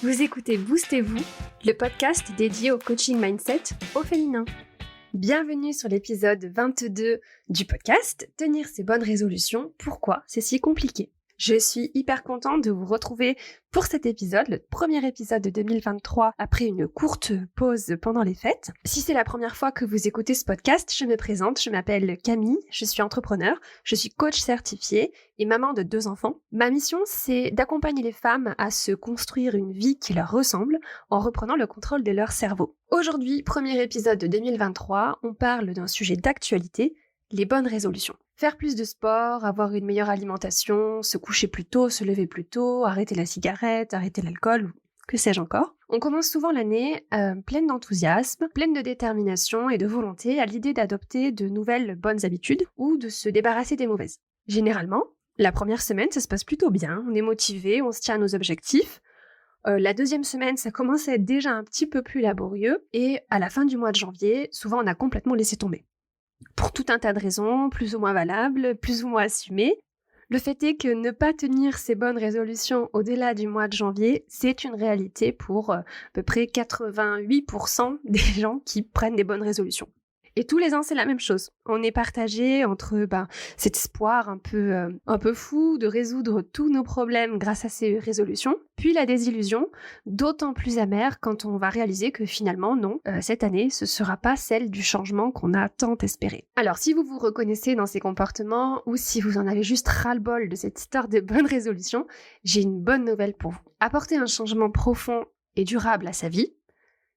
Vous écoutez Boostez-vous, le podcast dédié au coaching mindset au féminin. Bienvenue sur l'épisode 22 du podcast « Tenir ses bonnes résolutions, pourquoi c'est si compliqué ?» Je suis hyper contente de vous retrouver pour cet épisode, le premier épisode de 2023 après une courte pause pendant les fêtes. Si c'est la première fois que vous écoutez ce podcast, je me présente, je m'appelle Camille, je suis entrepreneur, je suis coach certifiée et maman de 2 enfants. Ma mission, c'est d'accompagner les femmes à se construire une vie qui leur ressemble en reprenant le contrôle de leur cerveau. Aujourd'hui, premier épisode de 2023, on parle d'un sujet d'actualité, les bonnes résolutions. Faire plus de sport, avoir une meilleure alimentation, se coucher plus tôt, se lever plus tôt, arrêter la cigarette, arrêter l'alcool, ou que sais-je encore. On commence souvent l'année pleine d'enthousiasme, pleine de détermination et de volonté à l'idée d'adopter de nouvelles bonnes habitudes ou de se débarrasser des mauvaises. Généralement, la première semaine, ça se passe plutôt bien, on est motivé, on se tient à nos objectifs. La deuxième semaine, ça commence à être déjà un petit peu plus laborieux et à la fin du mois de janvier, souvent on a complètement laissé tomber. Pour tout un tas de raisons, plus ou moins valables, plus ou moins assumées. Le fait est que ne pas tenir ces bonnes résolutions au-delà du mois de janvier, c'est une réalité pour à peu près 88% des gens qui prennent des bonnes résolutions. Et tous les ans, c'est la même chose. On est partagé entre cet espoir un peu fou de résoudre tous nos problèmes grâce à ces résolutions, puis la désillusion, d'autant plus amère quand on va réaliser que finalement, non, cette année, ce sera pas celle du changement qu'on a tant espéré. Alors, si vous vous reconnaissez dans ces comportements, ou si vous en avez juste ras-le-bol de cette histoire de bonnes résolutions, j'ai une bonne nouvelle pour vous. Apporter un changement profond et durable à sa vie,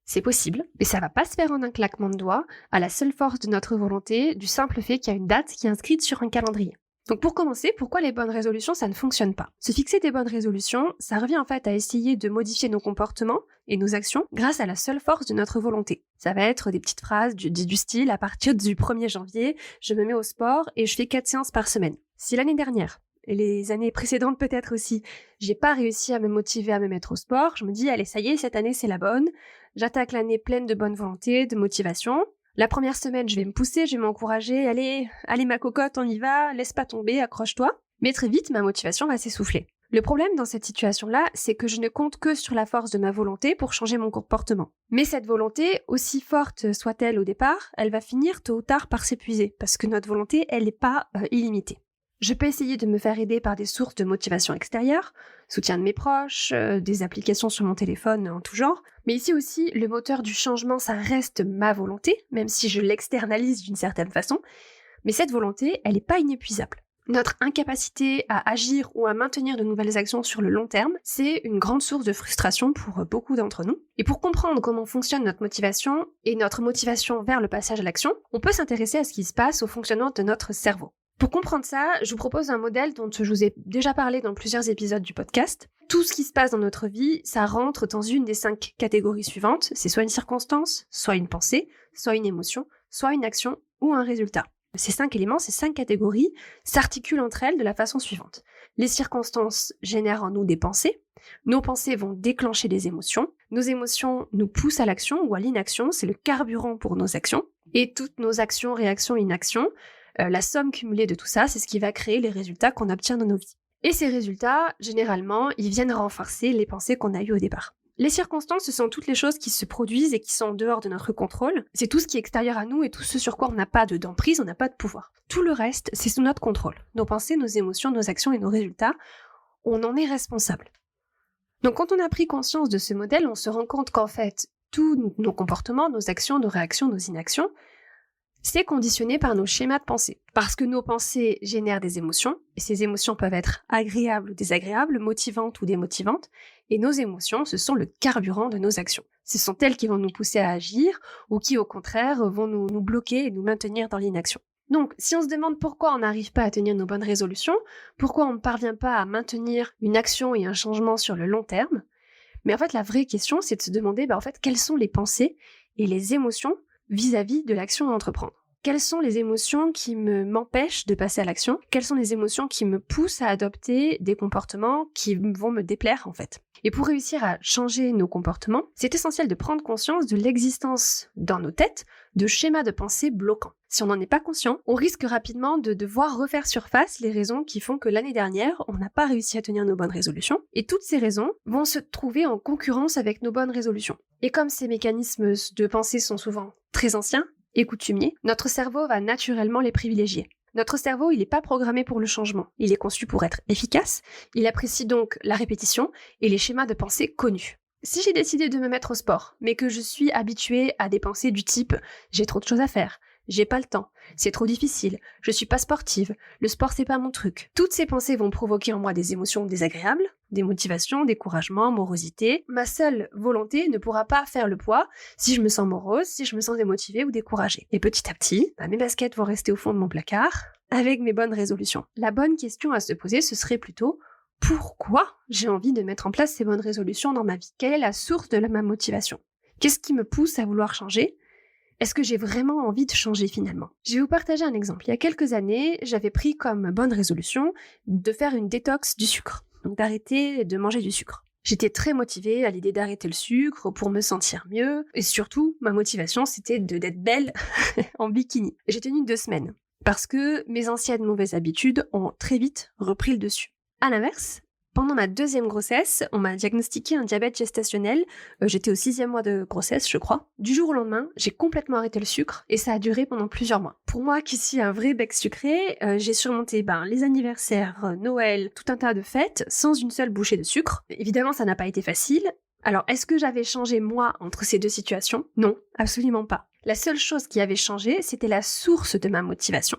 c'est possible, mais ça va pas se faire en un claquement de doigts, à la seule force de notre volonté, du simple fait qu'il y a une date qui est inscrite sur un calendrier. Donc pour commencer, pourquoi les bonnes résolutions, ça ne fonctionne pas? Se fixer des bonnes résolutions, ça revient en fait à essayer de modifier nos comportements et nos actions grâce à la seule force de notre volonté. Ça va être des petites phrases du style, à partir du 1er janvier, je me mets au sport et je fais 4 séances par semaine. Si l'année dernière, et les années précédentes peut-être aussi, j'ai pas réussi à me motiver à me mettre au sport, je me dis, allez, ça y est, cette année c'est la bonne, j'attaque l'année pleine de bonne volonté, de motivation. La première semaine, je vais me pousser, je vais m'encourager, allez ma cocotte, on y va, laisse pas tomber, accroche-toi. Mais très vite, ma motivation va s'essouffler. Le problème dans cette situation-là, c'est que je ne compte que sur la force de ma volonté pour changer mon comportement. Mais cette volonté, aussi forte soit-elle au départ, elle va finir tôt ou tard par s'épuiser, parce que notre volonté, elle n'est pas illimitée. Je peux essayer de me faire aider par des sources de motivation extérieure, soutien de mes proches, des applications sur mon téléphone en tout genre. Mais ici aussi, le moteur du changement, ça reste ma volonté, même si je l'externalise d'une certaine façon. Mais cette volonté, elle n'est pas inépuisable. Notre incapacité à agir ou à maintenir de nouvelles actions sur le long terme, c'est une grande source de frustration pour beaucoup d'entre nous. Et pour comprendre comment fonctionne notre motivation et notre motivation vers le passage à l'action, on peut s'intéresser à ce qui se passe au fonctionnement de notre cerveau. Pour comprendre ça, je vous propose un modèle dont je vous ai déjà parlé dans plusieurs épisodes du podcast. Tout ce qui se passe dans notre vie, ça rentre dans une des 5 catégories suivantes. C'est soit une circonstance, soit une pensée, soit une émotion, soit une action ou un résultat. Ces 5 éléments, ces 5 catégories s'articulent entre elles de la façon suivante. Les circonstances génèrent en nous des pensées. Nos pensées vont déclencher des émotions. Nos émotions nous poussent à l'action ou à l'inaction. C'est le carburant pour nos actions. Et toutes nos actions, réactions, inactions, la somme cumulée de tout ça, c'est ce qui va créer les résultats qu'on obtient dans nos vies. Et ces résultats, généralement, ils viennent renforcer les pensées qu'on a eues au départ. Les circonstances, ce sont toutes les choses qui se produisent et qui sont en dehors de notre contrôle. C'est tout ce qui est extérieur à nous et tout ce sur quoi on n'a pas d'emprise, on n'a pas de pouvoir. Tout le reste, c'est sous notre contrôle. Nos pensées, nos émotions, nos actions et nos résultats, on en est responsable. Donc quand on a pris conscience de ce modèle, on se rend compte qu'en fait, tous nos comportements, nos actions, nos réactions, nos inactions, c'est conditionné par nos schémas de pensée. Parce que nos pensées génèrent des émotions, et ces émotions peuvent être agréables ou désagréables, motivantes ou démotivantes, et nos émotions, ce sont le carburant de nos actions. Ce sont elles qui vont nous pousser à agir, ou qui au contraire vont nous bloquer et nous maintenir dans l'inaction. Donc, si on se demande pourquoi on n'arrive pas à tenir nos bonnes résolutions, pourquoi on ne parvient pas à maintenir une action et un changement sur le long terme, mais en fait la vraie question c'est de se demander quelles sont les pensées et les émotions vis-à-vis de l'action à entreprendre. Quelles sont les émotions qui m'empêchent de passer à l'action? Quelles sont les émotions qui me poussent à adopter des comportements qui vont me déplaire en fait? Et pour réussir à changer nos comportements, c'est essentiel de prendre conscience de l'existence dans nos têtes de schémas de pensée bloquants. Si on n'en est pas conscient, on risque rapidement de devoir refaire surface les raisons qui font que l'année dernière, on n'a pas réussi à tenir nos bonnes résolutions. Et toutes ces raisons vont se trouver en concurrence avec nos bonnes résolutions. Et comme ces mécanismes de pensée sont souvent très anciens et coutumiers, notre cerveau va naturellement les privilégier. Notre cerveau, il n'est pas programmé pour le changement. Il est conçu pour être efficace. Il apprécie donc la répétition et les schémas de pensée connus. Si j'ai décidé de me mettre au sport, mais que je suis habituée à des pensées du type « j'ai trop de choses à faire », j'ai pas le temps, c'est trop difficile, je suis pas sportive, le sport c'est pas mon truc. Toutes ces pensées vont provoquer en moi des émotions désagréables, des motivations, découragement, morosité. Ma seule volonté ne pourra pas faire le poids si je me sens morose, si je me sens démotivée ou découragée. Et petit à petit, mes baskets vont rester au fond de mon placard avec mes bonnes résolutions. La bonne question à se poser, ce serait plutôt pourquoi j'ai envie de mettre en place ces bonnes résolutions dans ma vie? Quelle est la source de ma motivation? Qu'est-ce qui me pousse à vouloir changer? Est-ce que j'ai vraiment envie de changer finalement? Je vais vous partager un exemple. Il y a quelques années, j'avais pris comme bonne résolution de faire une détox du sucre, donc d'arrêter de manger du sucre. J'étais très motivée à l'idée d'arrêter le sucre pour me sentir mieux, et surtout, ma motivation, c'était d'être belle en bikini. J'ai tenu 2 semaines, parce que mes anciennes mauvaises habitudes ont très vite repris le dessus. À l'inverse, pendant ma 2e grossesse, on m'a diagnostiqué un diabète gestationnel. J'étais au 6e mois de grossesse, je crois. Du jour au lendemain, j'ai complètement arrêté le sucre et ça a duré pendant plusieurs mois. Pour moi, qui suis un vrai bec sucré, j'ai surmonté les anniversaires, Noël, tout un tas de fêtes sans une seule bouchée de sucre. Évidemment, ça n'a pas été facile. Alors, est-ce que j'avais changé moi entre ces 2 situations? Non, absolument pas. La seule chose qui avait changé, c'était la source de ma motivation.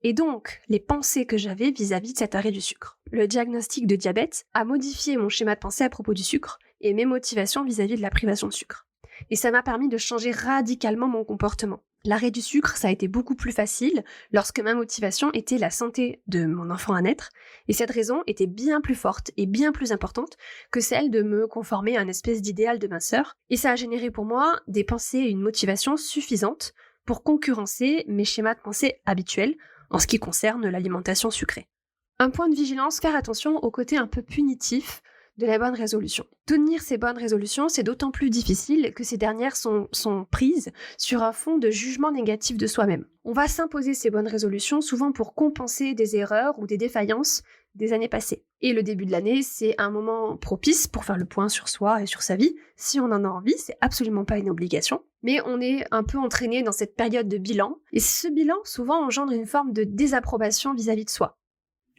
Et donc, les pensées que j'avais vis-à-vis de cet arrêt du sucre. Le diagnostic de diabète a modifié mon schéma de pensée à propos du sucre et mes motivations vis-à-vis de la privation de sucre. Et ça m'a permis de changer radicalement mon comportement. L'arrêt du sucre, ça a été beaucoup plus facile lorsque ma motivation était la santé de mon enfant à naître, et cette raison était bien plus forte et bien plus importante que celle de me conformer à une espèce d'idéal de minceur, et ça a généré pour moi des pensées et une motivation suffisantes pour concurrencer mes schémas de pensée habituels en ce qui concerne l'alimentation sucrée. Un point de vigilance, faire attention au côté un peu punitif de la bonne résolution. Tenir ces bonnes résolutions, c'est d'autant plus difficile que ces dernières sont prises sur un fond de jugement négatif de soi-même. On va s'imposer ces bonnes résolutions souvent pour compenser des erreurs ou des défaillances des années passées. Et le début de l'année, c'est un moment propice pour faire le point sur soi et sur sa vie. Si on en a envie, c'est absolument pas une obligation. Mais on est un peu entraîné dans cette période de bilan. Et ce bilan, souvent, engendre une forme de désapprobation vis-à-vis de soi.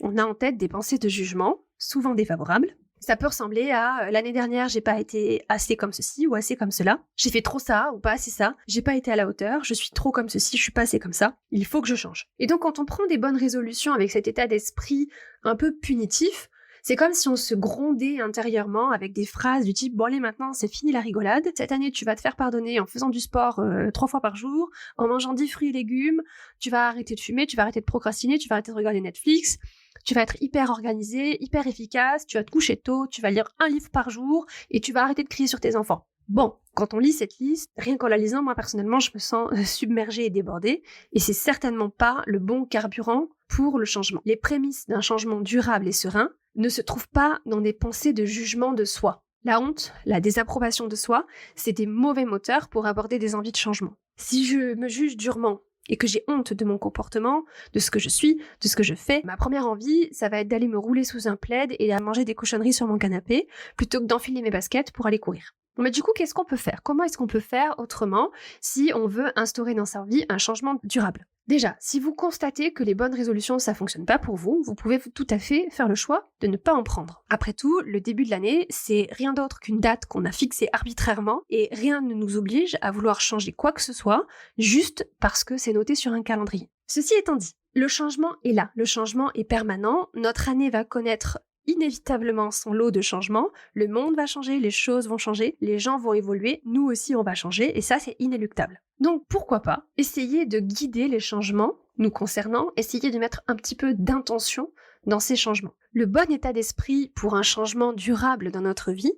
On a en tête des pensées de jugement, souvent défavorables. Ça peut ressembler à l'année dernière, j'ai pas été assez comme ceci ou assez comme cela. J'ai fait trop ça ou pas assez ça. J'ai pas été à la hauteur. Je suis trop comme ceci, je suis pas assez comme ça. Il faut que je change. Et donc, quand on prend des bonnes résolutions avec cet état d'esprit un peu punitif, c'est comme si on se grondait intérieurement avec des phrases du type « Bon allez, maintenant, c'est fini la rigolade. Cette année, tu vas te faire pardonner en faisant du sport 3 fois par jour, en mangeant 10 fruits et légumes. Tu vas arrêter de fumer, tu vas arrêter de procrastiner, tu vas arrêter de regarder Netflix. Tu vas être hyper organisé, hyper efficace, tu vas te coucher tôt, tu vas lire 1 livre par jour et tu vas arrêter de crier sur tes enfants. » Bon, quand on lit cette liste, rien qu'en la lisant, moi personnellement, je me sens submergée et débordée, et c'est certainement pas le bon carburant pour le changement. Les prémices d'un changement durable et serein ne se trouvent pas dans des pensées de jugement de soi. La honte, la désapprobation de soi, c'est des mauvais moteurs pour aborder des envies de changement. Si je me juge durement et que j'ai honte de mon comportement, de ce que je suis, de ce que je fais, ma première envie, ça va être d'aller me rouler sous un plaid et à manger des cochonneries sur mon canapé, plutôt que d'enfiler mes baskets pour aller courir. Mais du coup, qu'est-ce qu'on peut faire? Comment est-ce qu'on peut faire autrement si on veut instaurer dans sa vie un changement durable? Déjà, si vous constatez que les bonnes résolutions, ça fonctionne pas pour vous, vous pouvez tout à fait faire le choix de ne pas en prendre. Après tout, le début de l'année, c'est rien d'autre qu'une date qu'on a fixée arbitrairement et rien ne nous oblige à vouloir changer quoi que ce soit juste parce que c'est noté sur un calendrier. Ceci étant dit, le changement est là, le changement est permanent, notre année va connaître inévitablement son lot de changements, le monde va changer, les choses vont changer, les gens vont évoluer, nous aussi on va changer, et ça c'est inéluctable. Donc pourquoi pas essayer de guider les changements nous concernant, essayer de mettre un petit peu d'intention dans ces changements. Le bon état d'esprit pour un changement durable dans notre vie,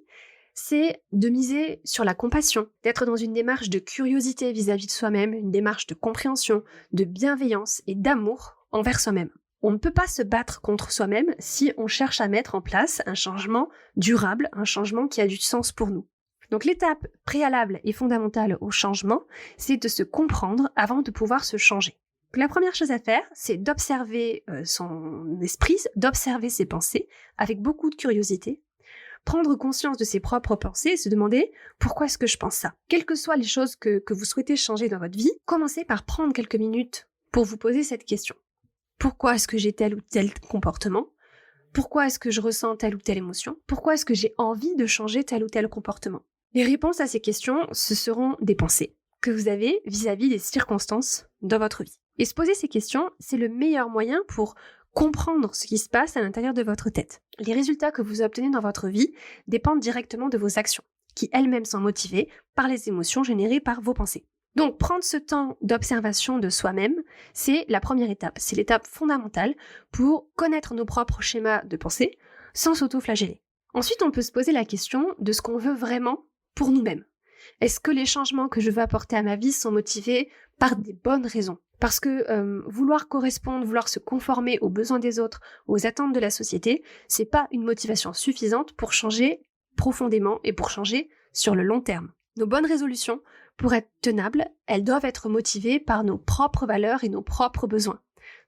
c'est de miser sur la compassion, d'être dans une démarche de curiosité vis-à-vis de soi-même, une démarche de compréhension, de bienveillance et d'amour envers soi-même. On ne peut pas se battre contre soi-même si on cherche à mettre en place un changement durable, un changement qui a du sens pour nous. Donc l'étape préalable et fondamentale au changement, c'est de se comprendre avant de pouvoir se changer. Donc, la première chose à faire, c'est d'observer son esprit, d'observer ses pensées avec beaucoup de curiosité, prendre conscience de ses propres pensées et se demander pourquoi est-ce que je pense ça. Quelles que soient les choses que vous souhaitez changer dans votre vie, commencez par prendre quelques minutes pour vous poser cette question. Pourquoi est-ce que j'ai tel ou tel comportement ? Pourquoi est-ce que je ressens telle ou telle émotion ? Pourquoi est-ce que j'ai envie de changer tel ou tel comportement ? Les réponses à ces questions, ce seront des pensées que vous avez vis-à-vis des circonstances dans votre vie. Et se poser ces questions, c'est le meilleur moyen pour comprendre ce qui se passe à l'intérieur de votre tête. Les résultats que vous obtenez dans votre vie dépendent directement de vos actions, qui elles-mêmes sont motivées par les émotions générées par vos pensées. Donc prendre ce temps d'observation de soi-même, c'est la première étape, c'est l'étape fondamentale pour connaître nos propres schémas de pensée sans s'auto-flageller. Ensuite, on peut se poser la question de ce qu'on veut vraiment pour nous-mêmes. Est-ce que les changements que je veux apporter à ma vie sont motivés par des bonnes raisons ? Parce que vouloir correspondre, vouloir se conformer aux besoins des autres, aux attentes de la société, c'est pas une motivation suffisante pour changer profondément et pour changer sur le long terme. Nos bonnes résolutions, pour être tenables, elles doivent être motivées par nos propres valeurs et nos propres besoins.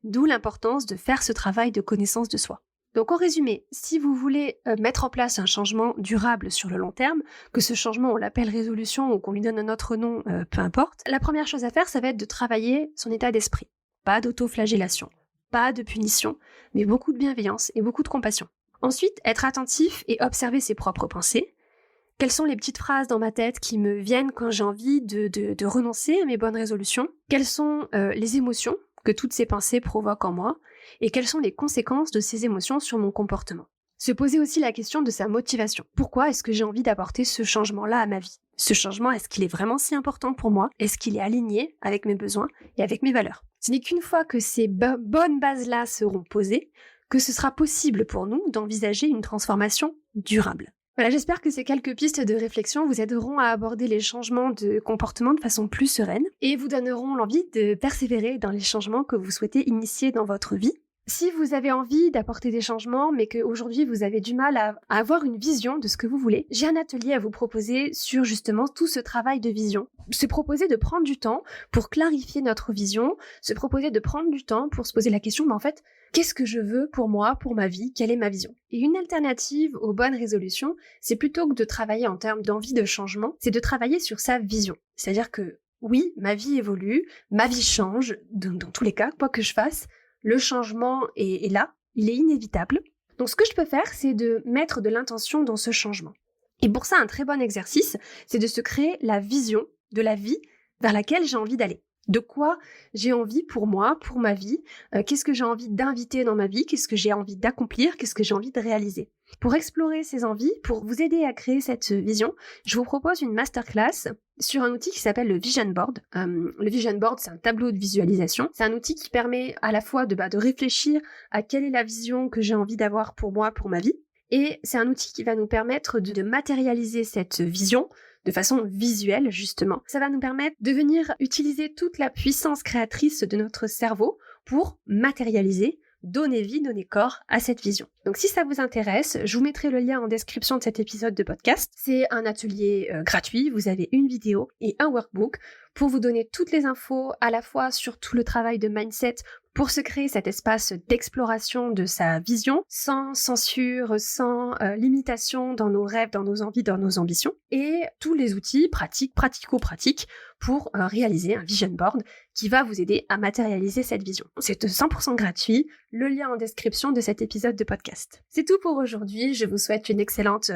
D'où l'importance de faire ce travail de connaissance de soi. Donc en résumé, si vous voulez mettre en place un changement durable sur le long terme, que ce changement on l'appelle résolution ou qu'on lui donne un autre nom, peu importe, la première chose à faire, ça va être de travailler son état d'esprit. Pas d'autoflagellation, pas de punition, mais beaucoup de bienveillance et beaucoup de compassion. Ensuite, être attentif et observer ses propres pensées. Quelles sont les petites phrases dans ma tête qui me viennent quand j'ai envie de renoncer à mes bonnes résolutions ? Quelles sont les émotions que toutes ces pensées provoquent en moi ? Et quelles sont les conséquences de ces émotions sur mon comportement ? Se poser aussi la question de sa motivation. Pourquoi est-ce que j'ai envie d'apporter ce changement-là à ma vie ? Ce changement, est-ce qu'il est vraiment si important pour moi ? Est-ce qu'il est aligné avec mes besoins et avec mes valeurs ? Ce n'est qu'une fois que ces bonnes bases-là seront posées que ce sera possible pour nous d'envisager une transformation durable. Voilà, j'espère que ces quelques pistes de réflexion vous aideront à aborder les changements de comportement de façon plus sereine et vous donneront l'envie de persévérer dans les changements que vous souhaitez initier dans votre vie. Si vous avez envie d'apporter des changements, mais qu'aujourd'hui vous avez du mal à avoir une vision de ce que vous voulez, j'ai un atelier à vous proposer sur justement tout ce travail de vision. Se proposer de prendre du temps pour clarifier notre vision, se proposer de prendre du temps pour se poser la question, mais en fait, qu'est-ce que je veux pour moi, pour ma vie ? Quelle est ma vision ? Et une alternative aux bonnes résolutions, c'est plutôt que de travailler en termes d'envie de changement, c'est de travailler sur sa vision. C'est-à-dire que oui, ma vie évolue, ma vie change, dans tous les cas, quoi que je fasse, le changement est là, il est inévitable. Donc ce que je peux faire, c'est de mettre de l'intention dans ce changement. Et pour ça, un très bon exercice, c'est de se créer la vision de la vie vers laquelle j'ai envie d'aller. De quoi j'ai envie pour moi, pour ma vie, qu'est-ce que j'ai envie d'inviter dans ma vie, qu'est-ce que j'ai envie d'accomplir, qu'est-ce que j'ai envie de réaliser. Pour explorer ces envies, pour vous aider à créer cette vision, je vous propose une masterclass sur un outil qui s'appelle le Vision Board. Le Vision Board, c'est un tableau de visualisation. C'est un outil qui permet à la fois de réfléchir à quelle est la vision que j'ai envie d'avoir pour moi, pour ma vie. Et c'est un outil qui va nous permettre de matérialiser cette vision de façon visuelle, justement. Ça va nous permettre de venir utiliser toute la puissance créatrice de notre cerveau pour matérialiser, donner vie, donner corps à cette vision. Donc si ça vous intéresse, je vous mettrai le lien en description de cet épisode de podcast. C'est un atelier gratuit, vous avez une vidéo et un workbook pour vous donner toutes les infos à la fois sur tout le travail de mindset pour se créer cet espace d'exploration de sa vision, sans censure, sans limitation dans nos rêves, dans nos envies, dans nos ambitions, et tous les outils pratico-pratiques pour réaliser un vision board qui va vous aider à matérialiser cette vision. C'est 100% gratuit, le lien en description de cet épisode de podcast. C'est tout pour aujourd'hui, je vous souhaite une excellente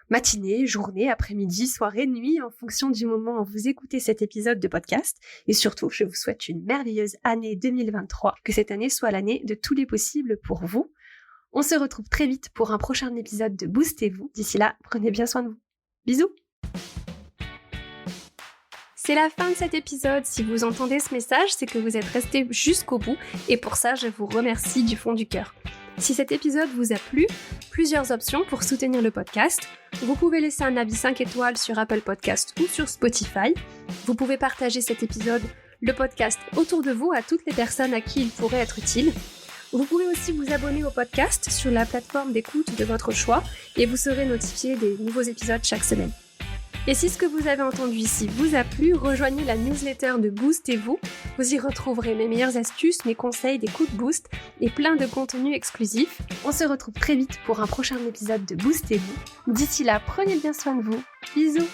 matinée, journée, après-midi, soirée, nuit, en fonction du moment où vous écoutez cet épisode de podcast. Et surtout, je vous souhaite une merveilleuse année 2023, que cette année soit l'année de tous les possibles pour vous. On se retrouve très vite pour un prochain épisode de Boostez-vous. D'ici là, prenez bien soin de vous. Bisous! C'est la fin de cet épisode. Si vous entendez ce message, c'est que vous êtes resté jusqu'au bout et pour ça, je vous remercie du fond du cœur. Si cet épisode vous a plu, plusieurs options pour soutenir le podcast. Vous pouvez laisser un avis 5 étoiles sur Apple Podcast ou sur Spotify. Vous pouvez partager cet épisode, le podcast, autour de vous à toutes les personnes à qui il pourrait être utile. Vous pouvez aussi vous abonner au podcast sur la plateforme d'écoute de votre choix et vous serez notifié des nouveaux épisodes chaque semaine. Et si ce que vous avez entendu ici vous a plu, rejoignez la newsletter de Boostez-vous. Vous y retrouverez mes meilleures astuces, mes conseils, des coups de boost et plein de contenus exclusifs. On se retrouve très vite pour un prochain épisode de Boostez-vous. D'ici là, prenez bien soin de vous. Bisous!